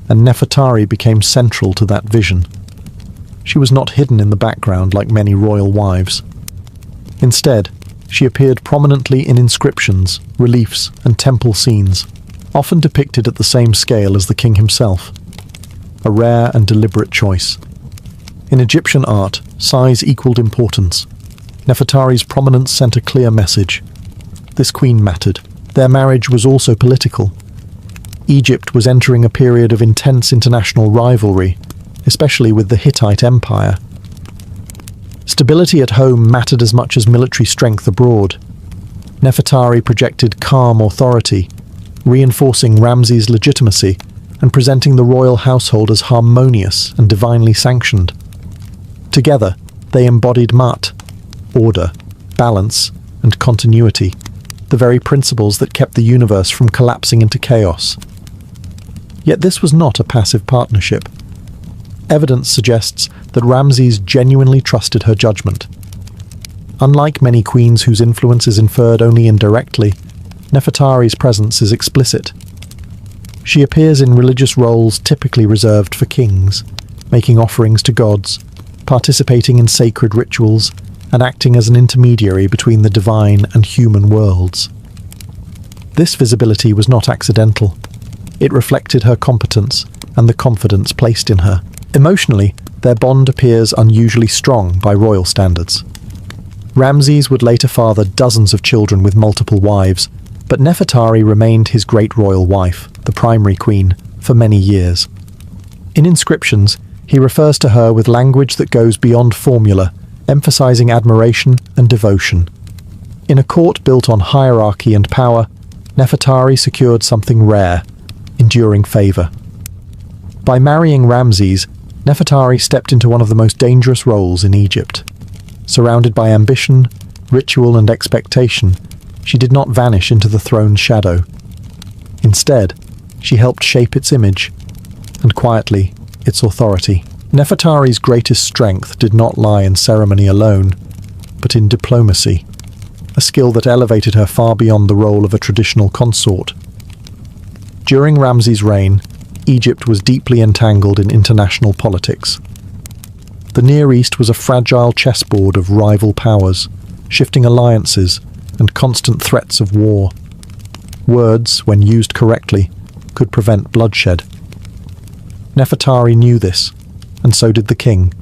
and Nefertari became central to that vision. She was not hidden in the background like many royal wives. Instead, she appeared prominently in inscriptions, reliefs, and temple scenes, often depicted at the same scale as the king himself. A rare and deliberate choice. In Egyptian art, size equaled importance. Nefertari's prominence sent a clear message. This queen mattered. Their marriage was also political. Egypt was entering a period of intense international rivalry, especially with the Hittite Empire. Stability at home mattered as much as military strength abroad. Nefertari projected calm authority, reinforcing Ramses' legitimacy and presenting the royal household as harmonious and divinely sanctioned. Together, they embodied Maat, order, balance, and continuity, the very principles that kept the universe from collapsing into chaos. Yet this was not a passive partnership. Evidence suggests that Ramses genuinely trusted her judgment. Unlike many queens whose influence is inferred only indirectly, Nefertari's presence is explicit. She appears in religious roles typically reserved for kings, making offerings to gods, participating in sacred rituals, and acting as an intermediary between the divine and human worlds. This visibility was not accidental. It reflected her competence and the confidence placed in her. Emotionally, their bond appears unusually strong by royal standards. Ramses would later father dozens of children with multiple wives, but Nefertari remained his great royal wife, the primary queen, for many years. In inscriptions, he refers to her with language that goes beyond formula, emphasizing admiration and devotion. In a court built on hierarchy and power, Nefertari secured something rare, enduring favor. By marrying Ramses, Nefertari stepped into one of the most dangerous roles in Egypt. Surrounded by ambition, ritual, and expectation, she did not vanish into the throne's shadow. Instead, she helped shape its image, and quietly, its authority. Nefertari's greatest strength did not lie in ceremony alone, but in diplomacy, a skill that elevated her far beyond the role of a traditional consort. During Ramses' reign, Egypt was deeply entangled in international politics. The Near East was a fragile chessboard of rival powers, shifting alliances, and constant threats of war. Words, when used correctly, could prevent bloodshed. Nefertari knew this, and so did the king.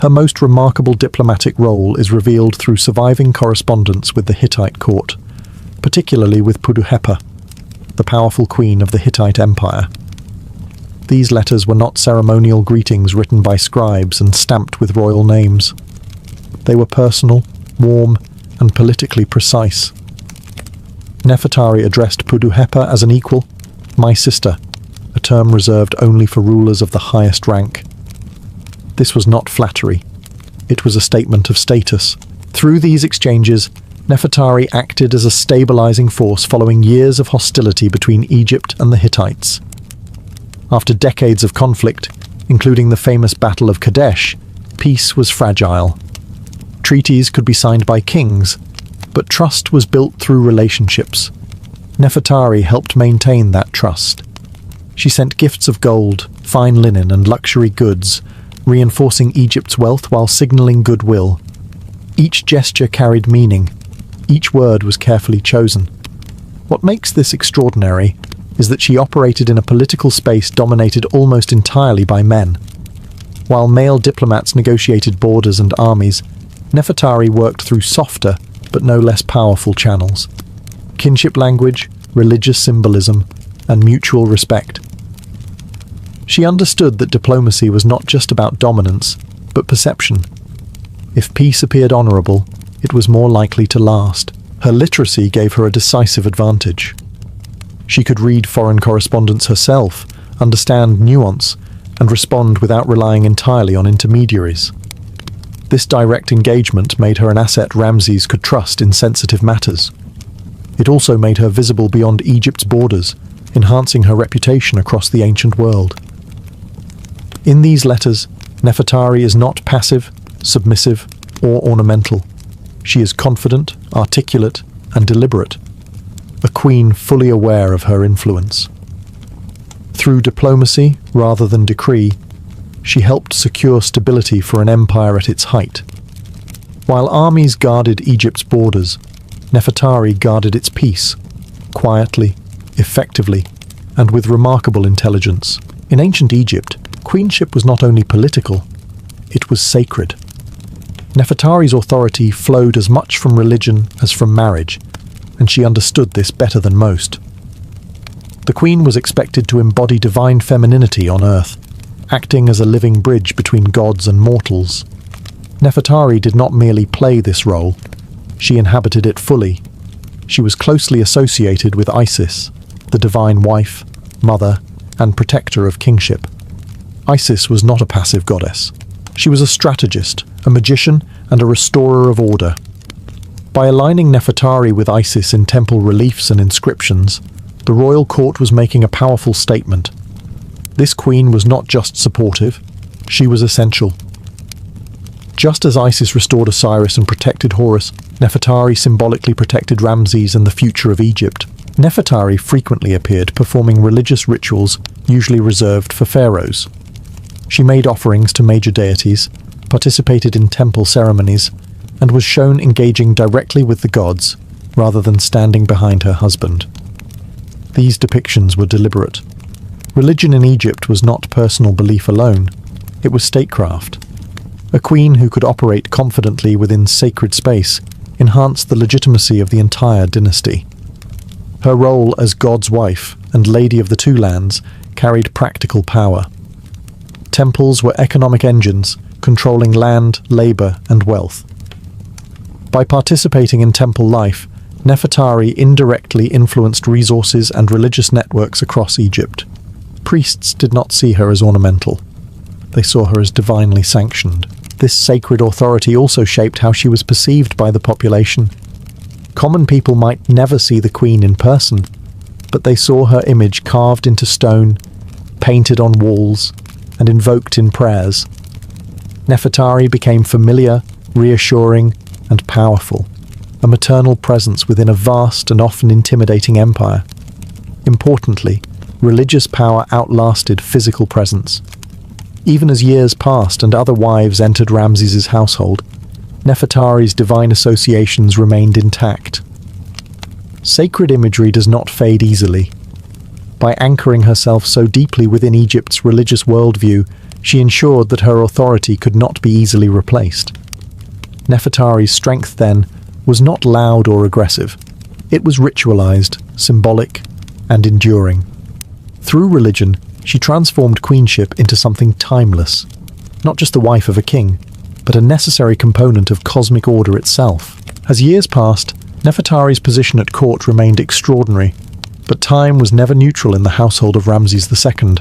Her most remarkable diplomatic role is revealed through surviving correspondence with the Hittite court, particularly with Puduhepa, the powerful queen of the Hittite Empire. These letters were not ceremonial greetings written by scribes and stamped with royal names. They were personal, warm, and politically precise. Nefertari addressed Puduhepa as an equal, "my sister," a term reserved only for rulers of the highest rank. This was not flattery. It was a statement of status. Through these exchanges, Nefertari acted as a stabilizing force following years of hostility between Egypt and the Hittites. After decades of conflict, including the famous Battle of Kadesh, peace was fragile. Treaties could be signed by kings, but trust was built through relationships. Nefertari helped maintain that trust. She sent gifts of gold, fine linen, and luxury goods, reinforcing Egypt's wealth while signaling goodwill. Each gesture carried meaning. Each word was carefully chosen. What makes this extraordinary is that she operated in a political space dominated almost entirely by men. While male diplomats negotiated borders and armies, Nefertari worked through softer but no less powerful channels: kinship language, religious symbolism, and mutual respect. She understood that diplomacy was not just about dominance, but perception. If peace appeared honorable, it was more likely to last. Her literacy gave her a decisive advantage. She could read foreign correspondence herself, understand nuance, and respond without relying entirely on intermediaries. This direct engagement made her an asset Ramses could trust in sensitive matters. It also made her visible beyond Egypt's borders, enhancing her reputation across the ancient world. In these letters, Nefertari is not passive, submissive, or ornamental. She is confident, articulate, and deliberate, a queen fully aware of her influence. Through diplomacy, rather than decree, she helped secure stability for an empire at its height. While armies guarded Egypt's borders, Nefertari guarded its peace, quietly, effectively, and with remarkable intelligence. In ancient Egypt, queenship was not only political, it was sacred. Nefertari's authority flowed as much from religion as from marriage, and she understood this better than most. The queen was expected to embody divine femininity on earth, acting as a living bridge between gods and mortals. Nefertari did not merely play this role, she inhabited it fully. She was closely associated with Isis, the divine wife, mother, and protector of kingship. Isis was not a passive goddess. She was a strategist, a magician, and a restorer of order. By aligning Nefertari with Isis in temple reliefs and inscriptions, the royal court was making a powerful statement. This queen was not just supportive, she was essential. Just as Isis restored Osiris and protected Horus, Nefertari symbolically protected Ramses and the future of Egypt. Nefertari frequently appeared performing religious rituals usually reserved for pharaohs. She made offerings to major deities, participated in temple ceremonies, and was shown engaging directly with the gods rather than standing behind her husband. These depictions were deliberate. Religion in Egypt was not personal belief alone, it was statecraft. A queen who could operate confidently within sacred space enhanced the legitimacy of the entire dynasty. Her role as God's wife and Lady of the Two Lands carried practical power. Temples were economic engines, controlling land, labor, and wealth. By participating in temple life, Nefertari indirectly influenced resources and religious networks across Egypt. Priests did not see her as ornamental. They saw her as divinely sanctioned. This sacred authority also shaped how she was perceived by the population. Common people might never see the queen in person, but they saw her image carved into stone, painted on walls, and invoked in prayers. Nefertari became familiar, reassuring, and powerful, a maternal presence within a vast and often intimidating empire. Importantly, religious power outlasted physical presence. Even as years passed and other wives entered Ramses's household, Nefertari's divine associations remained intact. Sacred imagery does not fade easily. By anchoring herself so deeply within Egypt's religious worldview, she ensured that her authority could not be easily replaced. Nefertari's strength, then, was not loud or aggressive. It was ritualized, symbolic, and enduring. Through religion, she transformed queenship into something timeless, not just the wife of a king, but a necessary component of cosmic order itself. As years passed, Nefertari's position at court remained extraordinary, but time was never neutral in the household of Ramses II.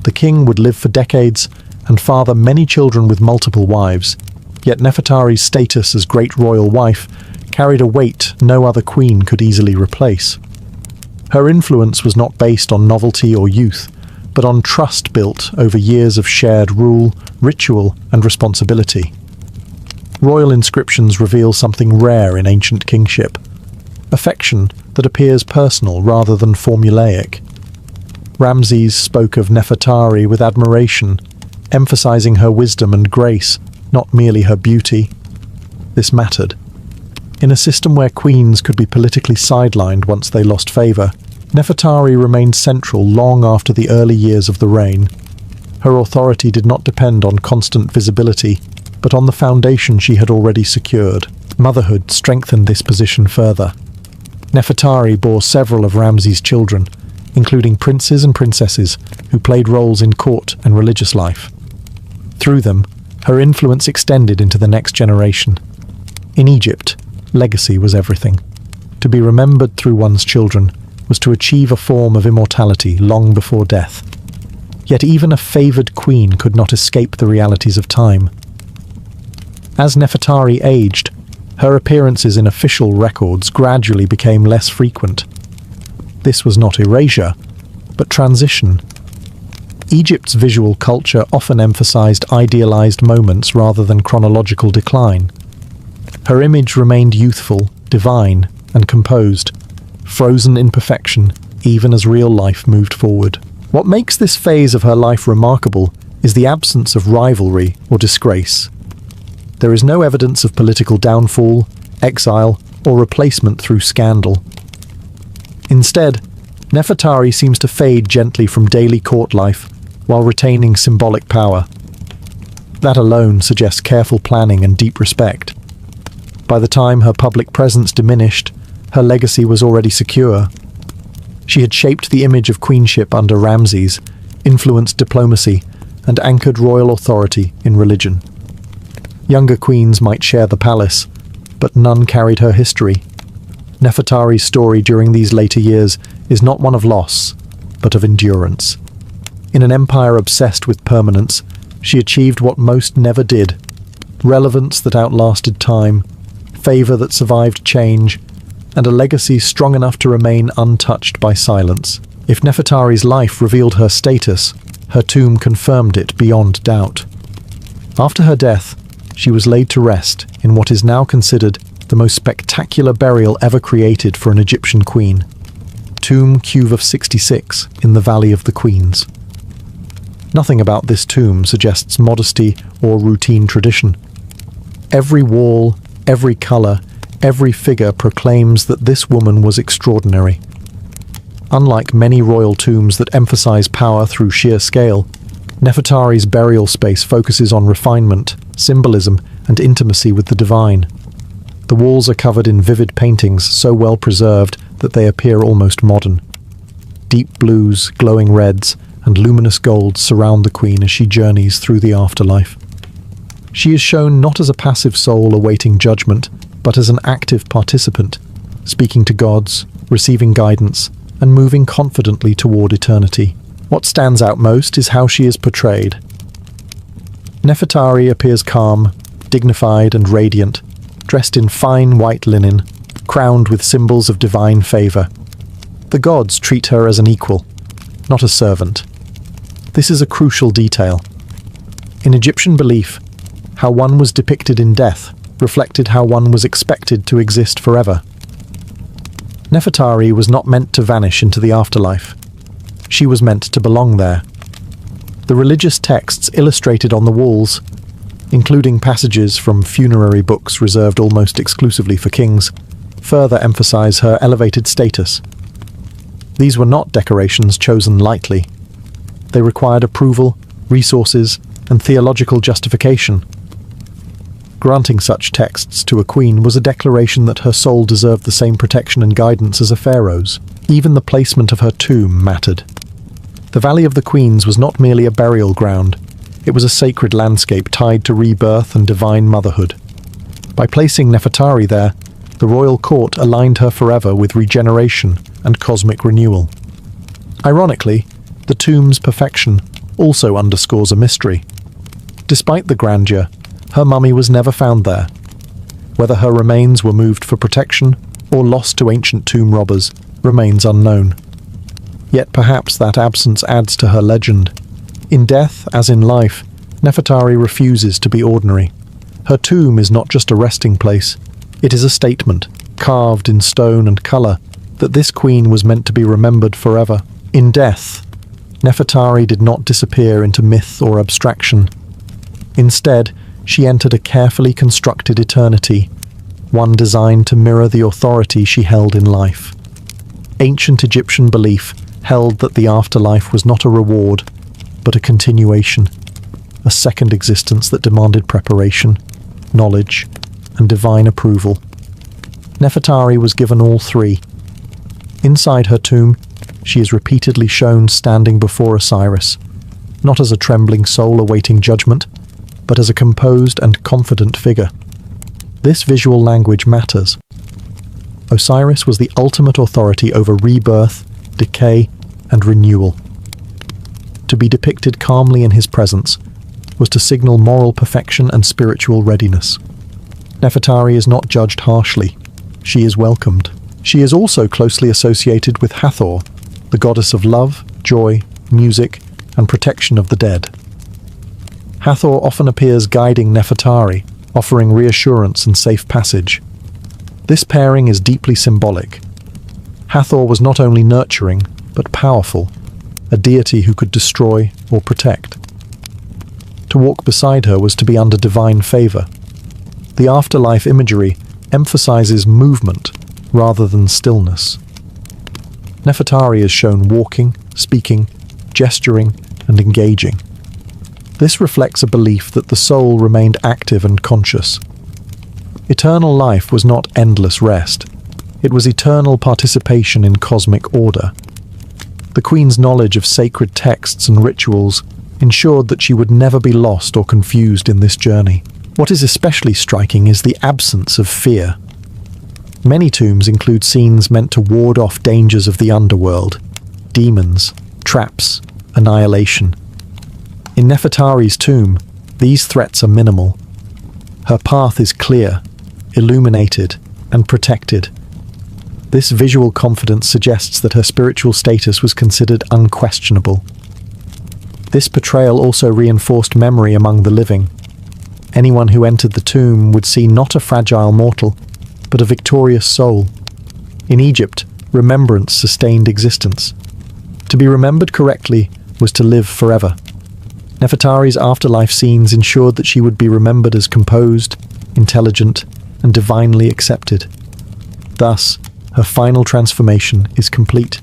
The king would live for decades and father many children with multiple wives, yet Nefertari's status as great royal wife carried a weight no other queen could easily replace. Her influence was not based on novelty or youth, but on trust built over years of shared rule, ritual, and responsibility. Royal inscriptions reveal something rare in ancient kingship: affection that appears personal rather than formulaic. Ramses spoke of Nefertari with admiration, emphasizing her wisdom and grace, not merely her beauty. This mattered. In a system where queens could be politically sidelined once they lost favor, Nefertari remained central long after the early years of the reign. Her authority did not depend on constant visibility, but on the foundation she had already secured. Motherhood strengthened this position further. Nefertari bore several of Ramses' children, including princes and princesses who played roles in court and religious life. Through them, her influence extended into the next generation. In Egypt, legacy was everything. To be remembered through one's children was to achieve a form of immortality long before death. Yet even a favoured queen could not escape the realities of time. As Nefertari aged, her appearances in official records gradually became less frequent. This was not erasure, but transition. Egypt's visual culture often emphasized idealized moments rather than chronological decline. Her image remained youthful, divine, and composed, frozen in perfection even as real life moved forward. What makes this phase of her life remarkable is the absence of rivalry or disgrace. There is no evidence of political downfall, exile, or replacement through scandal. Instead, Nefertari seems to fade gently from daily court life while retaining symbolic power. That alone suggests careful planning and deep respect. By the time her public presence diminished, her legacy was already secure. She had shaped the image of queenship under Ramses, influenced diplomacy, and anchored royal authority in religion. Younger queens might share the palace, but none carried her history. Nefertari's story during these later years is not one of loss, but of endurance. In an empire obsessed with permanence, she achieved what most never did: relevance that outlasted time, favor that survived change, and a legacy strong enough to remain untouched by silence. If Nefertari's life revealed her status, her tomb confirmed it beyond doubt. After her death, she was laid to rest in what is now considered the most spectacular burial ever created for an Egyptian queen. Tomb Q 66 in the Valley of the Queens. Nothing about this tomb suggests modesty or routine tradition. Every wall, every colour, every figure proclaims that this woman was extraordinary. Unlike many royal tombs that emphasize power through sheer scale, Nefertari's burial space focuses on refinement, symbolism, and intimacy with the divine. The walls are covered in vivid paintings so well preserved that they appear almost modern. Deep blues, glowing reds, and luminous golds surround the queen as she journeys through the afterlife. She is shown not as a passive soul awaiting judgment, but as an active participant, speaking to gods, receiving guidance, and moving confidently toward eternity. What stands out most is how she is portrayed. Nefertari appears calm, dignified, and radiant, dressed in fine white linen, crowned with symbols of divine favor. The gods treat her as an equal, not a servant. This is a crucial detail. In Egyptian belief, how one was depicted in death reflected how one was expected to exist forever. Nefertari was not meant to vanish into the afterlife. She was meant to belong there. The religious texts illustrated on the walls, including passages from funerary books reserved almost exclusively for kings, further emphasize her elevated status. These were not decorations chosen lightly. They required approval, resources, and theological justification. Granting such texts to a queen was a declaration that her soul deserved the same protection and guidance as a pharaoh's. Even the placement of her tomb mattered. The Valley of the Queens was not merely a burial ground. It was a sacred landscape tied to rebirth and divine motherhood. By placing Nefertari there, the royal court aligned her forever with regeneration and cosmic renewal. Ironically, the tomb's perfection also underscores a mystery. Despite the grandeur, her mummy was never found there. Whether her remains were moved for protection or lost to ancient tomb robbers remains unknown. Yet perhaps that absence adds to her legend. In death, as in life, Nefertari refuses to be ordinary. Her tomb is not just a resting place. It is a statement, carved in stone and colour, that this queen was meant to be remembered forever. In death, Nefertari did not disappear into myth or abstraction. Instead, she entered a carefully constructed eternity, one designed to mirror the authority she held in life. Ancient Egyptian belief held that the afterlife was not a reward, but a continuation, a second existence that demanded preparation, knowledge, and divine approval. Nefertari was given all three. Inside her tomb, she is repeatedly shown standing before Osiris, not as a trembling soul awaiting judgment, but as a composed and confident figure. This visual language matters. Osiris was the ultimate authority over rebirth, decay, and renewal. To be depicted calmly in his presence was to signal moral perfection and spiritual readiness. Nefertari is not judged harshly. She is welcomed. She is also closely associated with Hathor, the goddess of love, joy, music, and protection of the dead. Hathor often appears guiding Nefertari, offering reassurance and safe passage. This pairing is deeply symbolic. Hathor was not only nurturing, but powerful, a deity who could destroy or protect. To walk beside her was to be under divine favor. The afterlife imagery emphasizes movement rather than stillness. Nefertari is shown walking, speaking, gesturing, and engaging. This reflects a belief that the soul remained active and conscious. Eternal life was not endless rest. It was eternal participation in cosmic order. The Queen's knowledge of sacred texts and rituals ensured that she would never be lost or confused in this journey. What is especially striking is the absence of fear. Many tombs include scenes meant to ward off dangers of the underworld, demons, traps, annihilation. In Nefertari's tomb, these threats are minimal. Her path is clear, illuminated, and protected. This visual confidence suggests that her spiritual status was considered unquestionable. This portrayal also reinforced memory among the living. Anyone who entered the tomb would see not a fragile mortal, but a victorious soul. In Egypt, remembrance sustained existence. To be remembered correctly was to live forever. Nefertari's afterlife scenes ensured that she would be remembered as composed, intelligent, and divinely accepted. Thus, her final transformation is complete.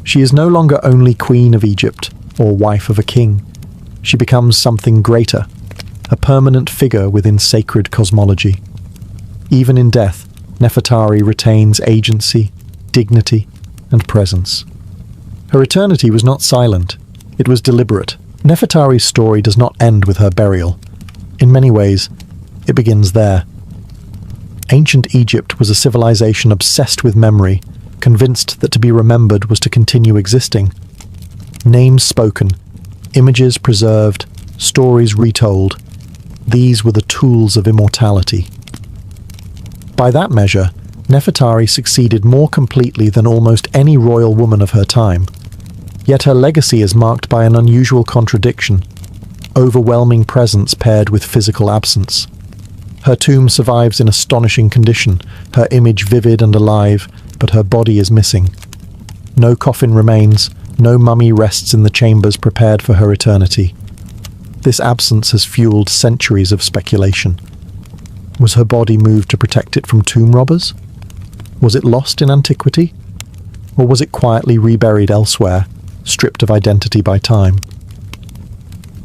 She is no longer only Queen of Egypt or wife of a king. She becomes something greater, a permanent figure within sacred cosmology. Even in death, Nefertari retains agency, dignity, and presence. Her eternity was not silent, it was deliberate. Nefertari's story does not end with her burial. In many ways, it begins there. Ancient Egypt was a civilization obsessed with memory, convinced that to be remembered was to continue existing. Names spoken, images preserved, stories retold. These were the tools of immortality. By that measure, Nefertari succeeded more completely than almost any royal woman of her time. Yet her legacy is marked by an unusual contradiction: overwhelming presence paired with physical absence. Her tomb survives in astonishing condition, her image vivid and alive, but her body is missing. No coffin remains, no mummy rests in the chambers prepared for her eternity. This absence has fueled centuries of speculation. Was her body moved to protect it from tomb robbers? Was it lost in antiquity? Or was it quietly reburied elsewhere, stripped of identity by time?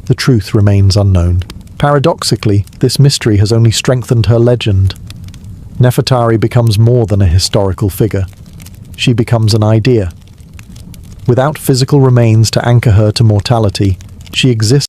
The truth remains unknown. Paradoxically, this mystery has only strengthened her legend. Nefertari becomes more than a historical figure. She becomes an idea. Without physical remains to anchor her to mortality, she exists